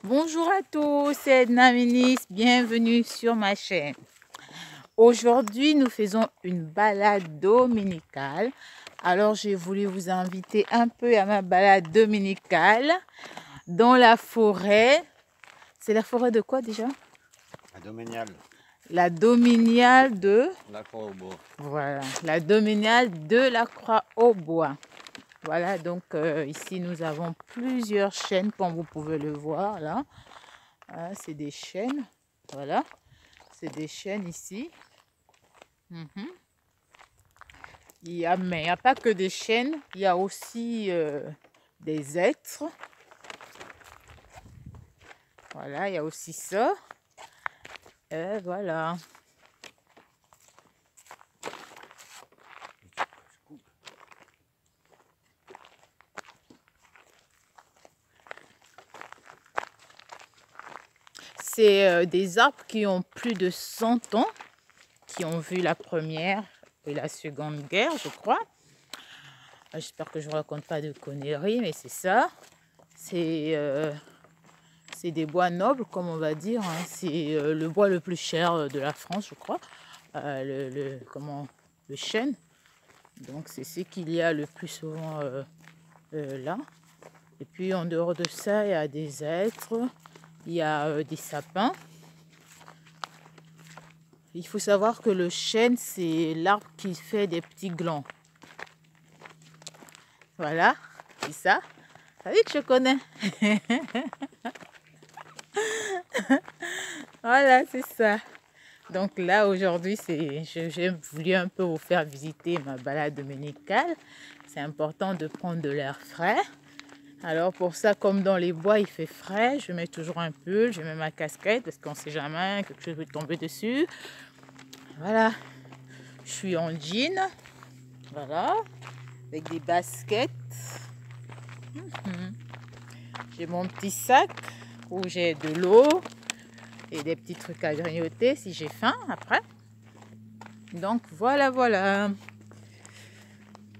Bonjour à tous, c'est Edna Minis, bienvenue sur ma chaîne. Aujourd'hui, nous faisons une balade dominicale. Alors, j'ai voulu vous inviter un peu à ma balade dominicale dans la forêt. C'est la forêt de quoi déjà? La domaniale. La domaniale de... La Croix-aux-Bois. Voilà, la domaniale de la Croix-aux-Bois. Voilà, donc ici nous avons plusieurs chênes, comme vous pouvez le voir là. Ah, c'est des chênes, voilà, c'est des chênes ici. Mais il n'y a pas que des chênes, il y a aussi des êtres. Voilà, il y a aussi ça. Et voilà. C'est des arbres qui ont plus de 100 ans, qui ont vu la première et la seconde guerre, je crois. J'espère que je ne raconte pas de conneries, mais c'est ça. C'est des bois nobles, comme on va dire. Hein. C'est le bois le plus cher de la France, je crois. Le chêne. Donc, c'est ce qu'il y a le plus souvent là. Et puis, en dehors de ça, il y a des hêtres, il y a des sapins. Il faut savoir que le chêne, c'est l'arbre qui fait des petits glands. Voilà, c'est ça. Ça dit que je connais. Voilà, c'est ça. Donc là, aujourd'hui, j'ai voulu un peu vous faire visiter ma balade dominicale. C'est important de prendre de l'air frais. Alors pour ça, comme dans les bois, il fait frais, je mets toujours un pull, je mets ma casquette parce qu'on ne sait jamais, quelque chose peut tomber dessus. Voilà, je suis en jean, voilà, avec des baskets. J'ai mon petit sac où j'ai de l'eau et des petits trucs à grignoter si j'ai faim après. Donc voilà, voilà,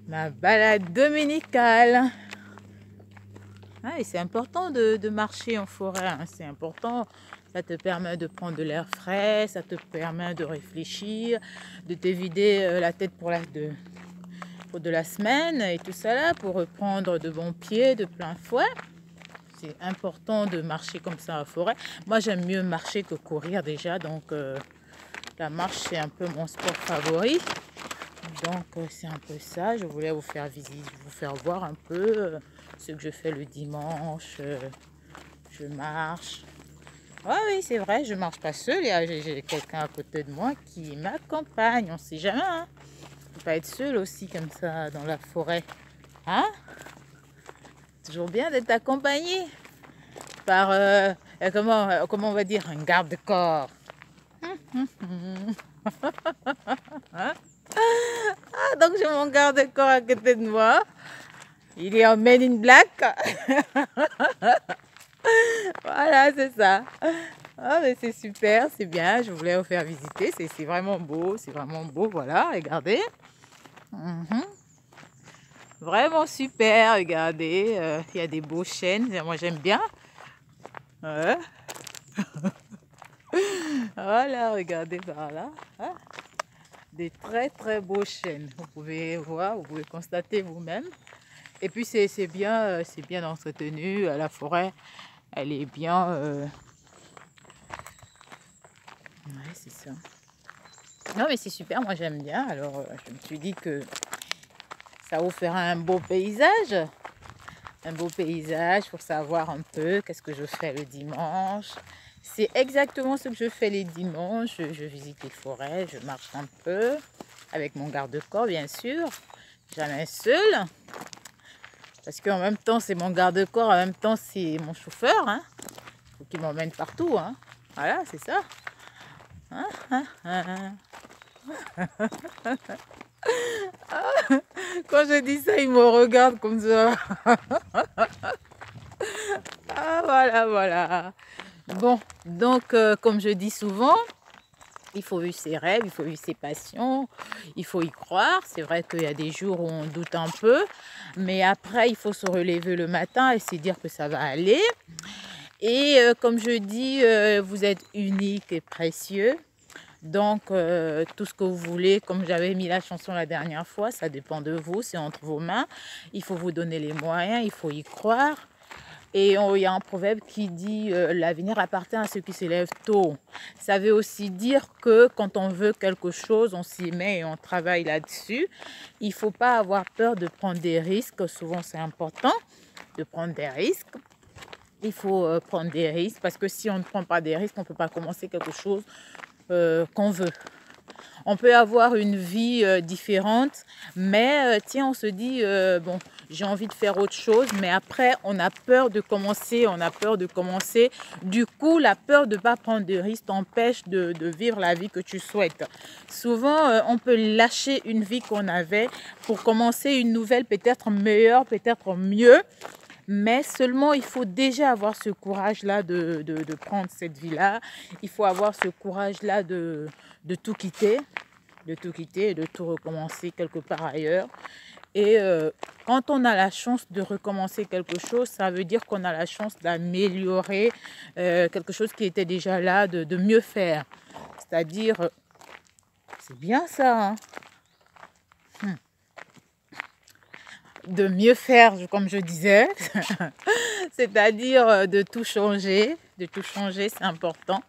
ma balade dominicale. Ah, et c'est important de marcher en forêt, hein. C'est important, ça te permet de prendre de l'air frais, ça te permet de réfléchir, de te vider la tête pour de la semaine et tout ça là, pour reprendre de bons pieds, de plein fouet. C'est important de marcher comme ça en forêt. Moi, j'aime mieux marcher que courir déjà, donc la marche, c'est un peu mon sport favori. Donc, c'est un peu ça. Je voulais vous faire visiter, vous faire voir un peu ce que je fais le dimanche. Je marche. Ah oui, c'est vrai, je marche pas seule. J'ai quelqu'un à côté de moi qui m'accompagne. On ne sait jamais. Hein. On peut pas être seul aussi comme ça dans la forêt. Hein? Toujours bien d'être accompagné par, comment on va dire, un garde-corps. Hein? Ah, donc j'ai mon garde-corps à côté de moi. Il est en Men in Black. Voilà, c'est ça. Ah, mais c'est super, c'est bien. Je voulais vous faire visiter. C'est vraiment beau. Voilà, regardez. Vraiment super, regardez. Il y a des beaux chênes. Moi, j'aime bien. Ouais. Voilà, regardez par là. Ah, des très très beaux chênes. Vous pouvez voir, vous pouvez constater vous-même. Et puis c'est bien entretenu. La forêt, elle est bien. Ouais, c'est ça. Non, mais c'est super, moi j'aime bien. Alors je me suis dit que ça vous fera un beau paysage. Un beau paysage pour savoir un peu qu'est-ce que je fais le dimanche. C'est exactement ce que je fais les dimanches. Je visite les forêts, je marche un peu avec mon garde-corps, bien sûr. Jamais seul. Parce qu'en même temps, c'est mon garde-corps, en même temps, c'est mon chauffeur. Hein. Faut qu'il m'emmène partout. Hein. Voilà, c'est ça. Quand je dis ça, il me regarde comme ça. Ah, voilà, voilà. Bon, donc, comme je dis souvent, il faut vivre ses rêves, il faut vivre ses passions, il faut y croire. C'est vrai qu'il y a des jours où on doute un peu, mais après, il faut se relever le matin et se dire que ça va aller. Et comme je dis, vous êtes unique et précieux. Donc, tout ce que vous voulez, comme j'avais mis la chanson la dernière fois, ça dépend de vous, c'est entre vos mains. Il faut vous donner les moyens, il faut y croire. Et il y a un proverbe qui dit l'avenir appartient à ceux qui se lèvent tôt. Ça veut aussi dire que quand on veut quelque chose, on s'y met et on travaille là-dessus. Il ne faut pas avoir peur de prendre des risques. Souvent, c'est important de prendre des risques. Il faut prendre des risques parce que si on ne prend pas des risques, on ne peut pas commencer quelque chose qu'on veut. On peut avoir une vie différente, mais tiens, on se dit, bon, j'ai envie de faire autre chose, mais après, on a peur de commencer, Du coup, la peur de ne pas prendre de risques t'empêche de vivre la vie que tu souhaites. Souvent, on peut lâcher une vie qu'on avait pour commencer une nouvelle, peut-être meilleure, peut-être mieux. Mais seulement, il faut déjà avoir ce courage-là de prendre cette vie-là. Il faut avoir ce courage-là de tout quitter, et de tout recommencer quelque part ailleurs. Et quand on a la chance de recommencer quelque chose, ça veut dire qu'on a la chance d'améliorer quelque chose qui était déjà là, de mieux faire. C'est-à-dire, c'est bien ça, hein? De mieux faire, comme je disais, c'est-à-dire de tout changer, c'est important.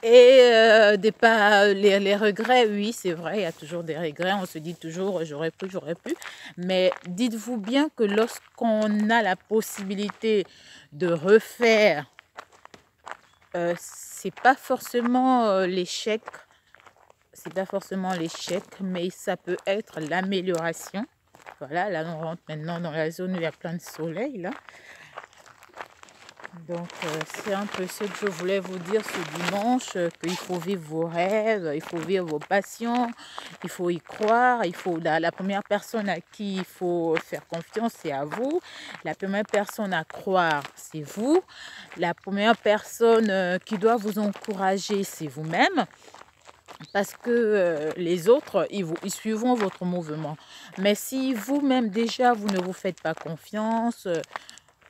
Et les regrets, oui, c'est vrai, il y a toujours des regrets, on se dit toujours j'aurais pu, mais dites-vous bien que lorsqu'on a la possibilité de refaire, c'est pas forcément l'échec, mais ça peut être l'amélioration. Voilà, là on rentre maintenant dans la zone où il y a plein de soleil là. Donc c'est un peu ce que je voulais vous dire ce dimanche, qu'il faut vivre vos rêves, il faut vivre vos passions, il faut y croire, la première personne à qui il faut faire confiance, c'est à vous. La première personne à croire, c'est vous. La première personne qui doit vous encourager, c'est vous-même. Parce que les autres, ils suivront votre mouvement. Mais si vous-même déjà, vous ne vous faites pas confiance,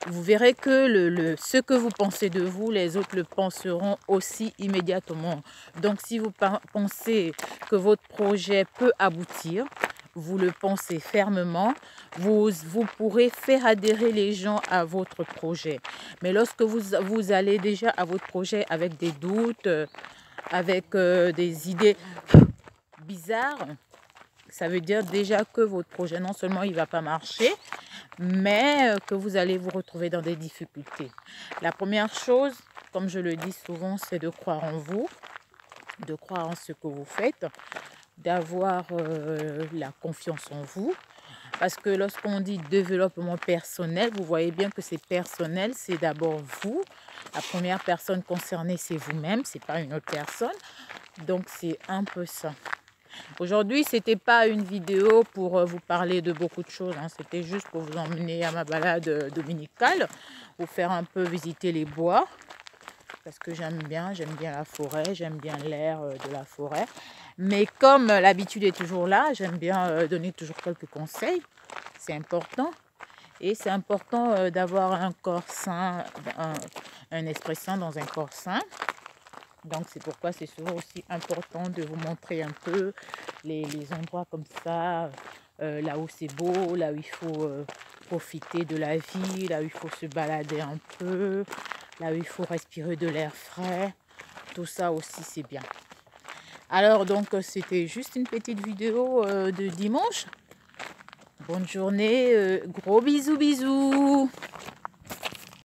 vous verrez que ce que vous pensez de vous, les autres le penseront aussi immédiatement. Donc, si vous pensez que votre projet peut aboutir, vous le pensez fermement, vous pourrez faire adhérer les gens à votre projet. Mais lorsque vous allez déjà à votre projet avec des doutes, avec des idées bizarres, ça veut dire déjà que votre projet, non seulement il ne va pas marcher, mais que vous allez vous retrouver dans des difficultés. La première chose, comme je le dis souvent, c'est de croire en vous, de croire en ce que vous faites, d'avoir la confiance en vous. Parce que lorsqu'on dit développement personnel, vous voyez bien que c'est personnel, c'est d'abord vous. La première personne concernée, c'est vous-même, ce n'est pas une autre personne. Donc, c'est un peu ça. Aujourd'hui, ce n'était pas une vidéo pour vous parler de beaucoup de choses. Hein. C'était juste pour vous emmener à ma balade dominicale, vous faire un peu visiter les bois. Parce que j'aime bien la forêt, j'aime bien l'air de la forêt. Mais comme l'habitude est toujours là, j'aime bien donner toujours quelques conseils. C'est important. Et c'est important d'avoir un corps sain, un esprit sain dans un corps sain. Donc c'est pourquoi c'est souvent aussi important de vous montrer un peu les endroits comme ça, là où c'est beau, là où il faut profiter de la vie, là où il faut se balader un peu, là où il faut respirer de l'air frais. Tout ça aussi c'est bien. Alors donc c'était juste une petite vidéo de dimanche. Bonne journée, gros bisous.